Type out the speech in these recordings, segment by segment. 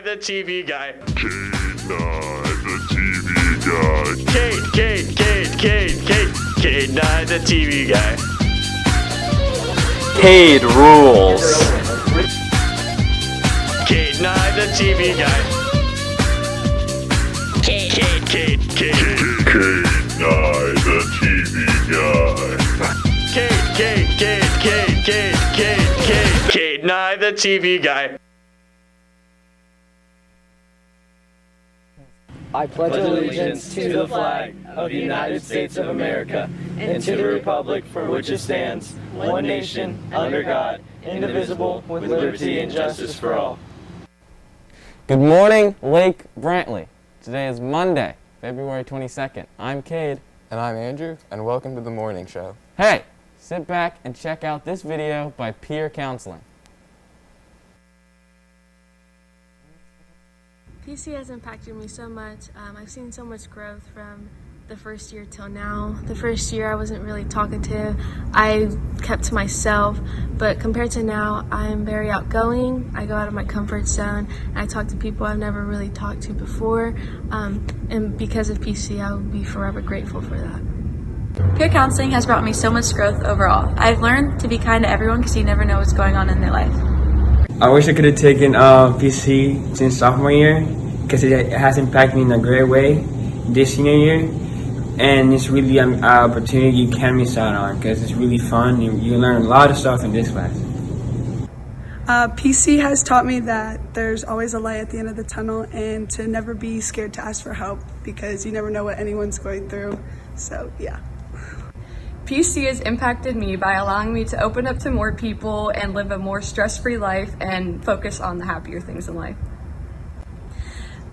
the TV guy. K9, the TV guy. K9, the TV guy. Cade rules. K9, the TV guy. K9, the TV guy. K9, the TV guy. I pledge allegiance to the flag of the United States of America and to the republic for which it stands, one nation, under God, indivisible, with liberty and justice for all. Good morning, Lake Brantley. Today is Monday, February 22nd. I'm Cade. And I'm Andrew, and welcome to the morning show. Hey, sit back and check out this video by Peer Counseling. PC has impacted me so much. I've seen so much growth from the first year till now. The first year I wasn't really talkative. I kept to myself, but compared to now, I'm very outgoing. I go out of my comfort zone, and I talk to people I've never really talked to before. And because of PC, I will be forever grateful for that. Peer counseling has brought me so much growth overall. I've learned to be kind to everyone because you never know what's going on in their life. I wish I could have taken PC since sophomore year because it has impacted me in a great way this senior year, and it's really an opportunity you can't miss out on because it's really fun. You learn a lot of stuff in this class. PC has taught me that there's always a light at the end of the tunnel and to never be scared to ask for help because you never know what anyone's going through. So yeah. PC has impacted me by allowing me to open up to more people and live a more stress-free life and focus on the happier things in life.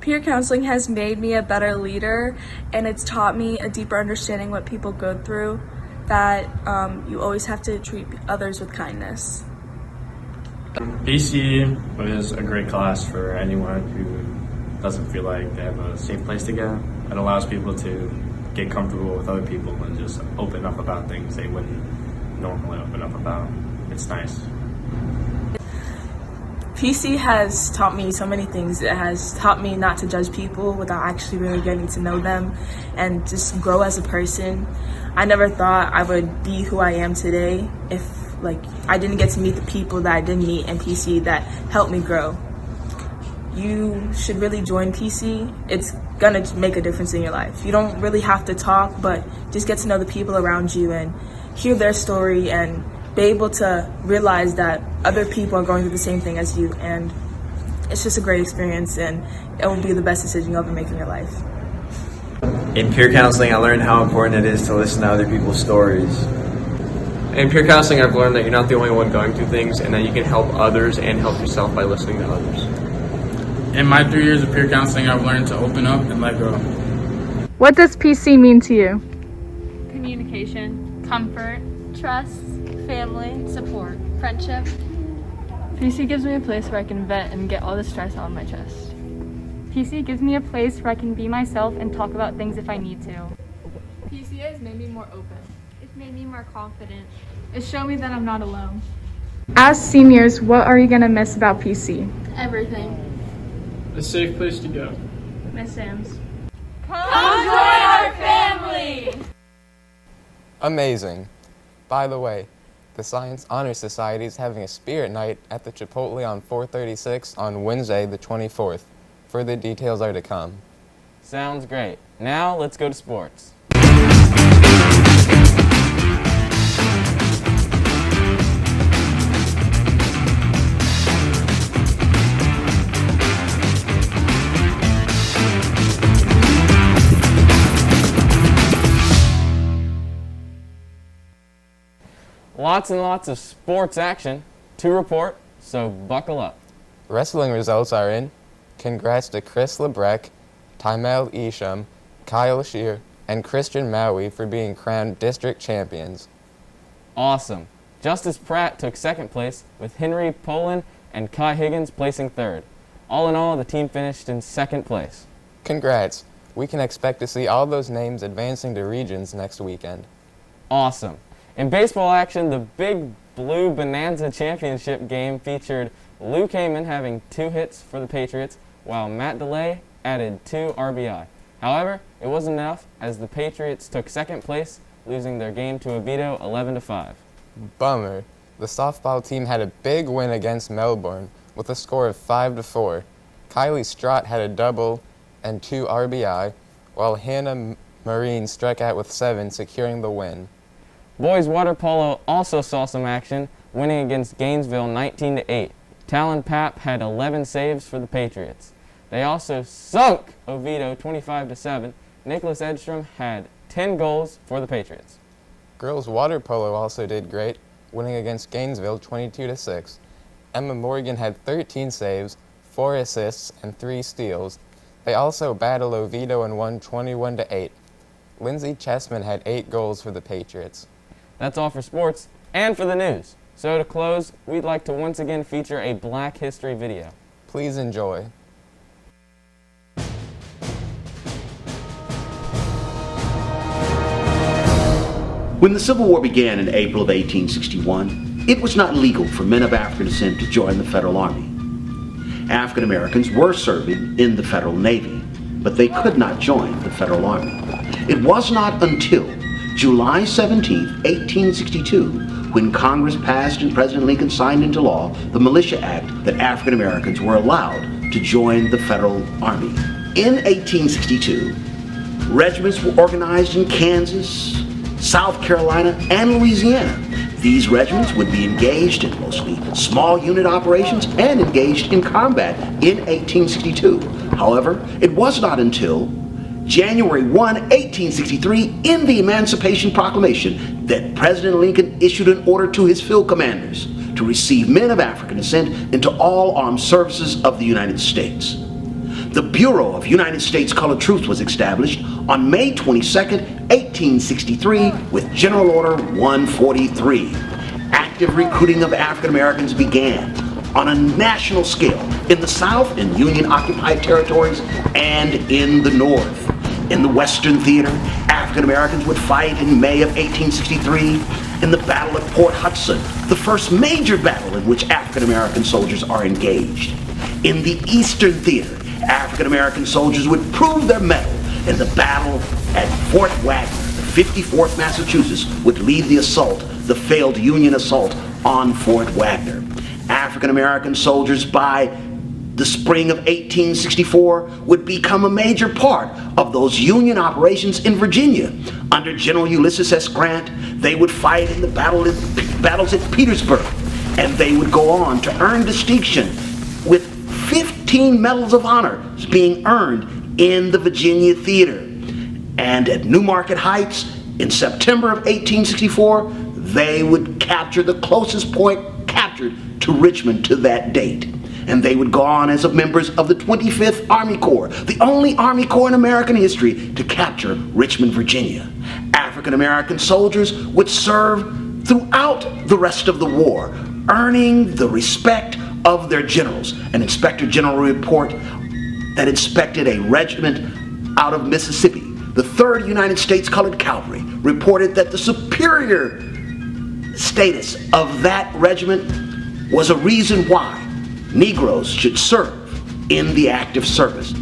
Peer counseling has made me a better leader, and it's taught me a deeper understanding what people go through, that you always have to treat others with kindness. PC was a great class for anyone who doesn't feel like they have a safe place to go. It allows people to get comfortable with other people and just open up about things they wouldn't normally open up about. It's nice. PC has taught me so many things. It has taught me not to judge people without actually really getting to know them and just grow as a person. I never thought I would be who I am today if I didn't get to meet the people that I did meet in PC that helped me grow. You should really join PC. It's gonna make a difference in your life. You don't really have to talk, but just get to know the people around you and hear their story and be able to realize that other people are going through the same thing as you, and it's just a great experience, and it will be the best decision you'll ever make in your life. In peer counseling, I learned how important it is to listen to other people's stories. In peer counseling, I've learned that you're not the only one going through things and that you can help others and help yourself by listening to others. In my 3 years of peer counseling, I've learned to open up and let go. What does PC mean to you? Communication, comfort, trust, family, support, friendship. PC gives me a place where I can vent and get all the stress out of my chest. PC gives me a place where I can be myself and talk about things if I need to. PC has made me more open. It's made me more confident. It showed me that I'm not alone. As seniors, what are you going to miss about PC? Everything. A safe place to go. Miss Sam's. Come join our family! Amazing. By the way, the Science Honor Society is having a spirit night at the Chipotle on 436 on Wednesday the 24th. Further details are to come. Sounds great. Now let's go to sports. Lots and lots of sports action to report, so buckle up. Wrestling results are in. Congrats to Chris Lebrecht, Tymel Isham, Kyle Shear, and Christian Maui for being crowned district champions. Awesome. Justice Pratt took second place, with Henry Poland and Kai Higgins placing third. All in all, the team finished in second place. Congrats. We can expect to see all those names advancing to regions next weekend. Awesome. In baseball action, the Big Blue Bonanza Championship game featured Luke Heyman having 2 hits for the Patriots, while Matt DeLay added 2 RBI. However, it wasn't enough as the Patriots took second place, losing their game to Oviedo 11-5. Bummer. The softball team had a big win against Melbourne with a score of 5-4. Kylie Strott had a double and 2 RBI, while Hannah Marine struck out with 7, securing the win. Boys water polo also saw some action, winning against Gainesville 19-8. Talon Papp had 11 saves for the Patriots. They also sunk Oviedo 25-7. Nicholas Edstrom had 10 goals for the Patriots. Girls water polo also did great, winning against Gainesville 22-6. Emma Morgan had 13 saves, 4 assists, and 3 steals. They also battled Oviedo and won 21-8. Lindsay Chessman had 8 goals for the Patriots. That's all for sports and for the news. So to close, we'd like to once again feature a Black History video. Please enjoy. When the Civil War began in April of 1861, it was not legal for men of African descent to join the Federal Army. African Americans were serving in the Federal Navy, but they could not join the Federal Army. It was not until July 17, 1862, when Congress passed and President Lincoln signed into law the Militia Act, that African Americans were allowed to join the Federal Army. In 1862, regiments were organized in Kansas, South Carolina, and Louisiana. These regiments would be engaged in mostly small unit operations and engaged in combat in 1862. However, it was not until January 1, 1863, in the Emancipation Proclamation, that President Lincoln issued an order to his field commanders to receive men of African descent into all armed services of the United States. The Bureau of United States Colored Troops was established on May 22, 1863, with General Order 143. Active recruiting of African Americans began on a national scale in the South, in Union-occupied territories, and in the North. In the Western Theater, African Americans would fight in May of 1863 in the Battle of Port Hudson, the first major battle in which African American soldiers are engaged. In the Eastern Theater, African American soldiers would prove their mettle in the battle at Fort Wagner. The 54th Massachusetts would lead the assault, the failed Union assault on Fort Wagner. African American soldiers by the spring of 1864 would become a major part of those Union operations in Virginia. Under General Ulysses S. Grant, they would fight in the battles at Petersburg, and they would go on to earn distinction, with 15 Medals of Honor being earned in the Virginia Theater. And at Newmarket Heights, in September of 1864, they would capture the closest point captured to Richmond to that date. And they would go on as members of the 25th Army Corps, the only Army Corps in American history to capture Richmond, Virginia. African American soldiers would serve throughout the rest of the war, earning the respect of their generals. An Inspector General report that inspected a regiment out of Mississippi, the 3rd United States Colored Cavalry, reported that the superior status of that regiment was a reason why Negroes should serve in the active service.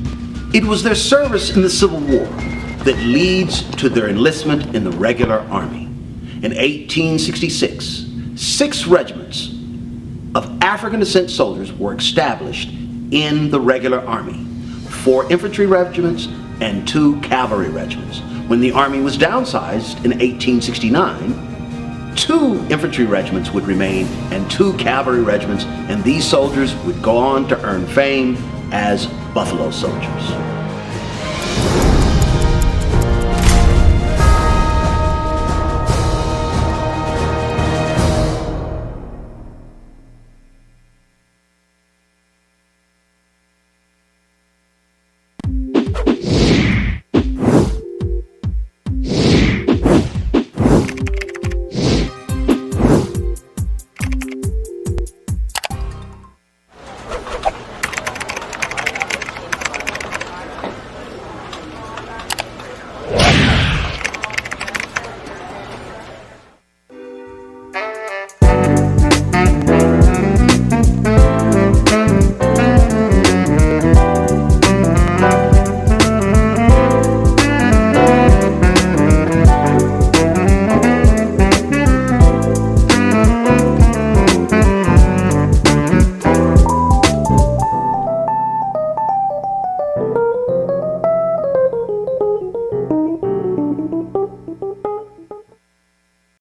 It was their service in the Civil War that leads to their enlistment in the regular army. In 1866, 6 regiments of African descent soldiers were established in the regular army, 4 infantry regiments and 2 cavalry regiments. When the army was downsized in 1869, 2 infantry regiments would remain and 2 cavalry regiments, and these soldiers would go on to earn fame as Buffalo Soldiers.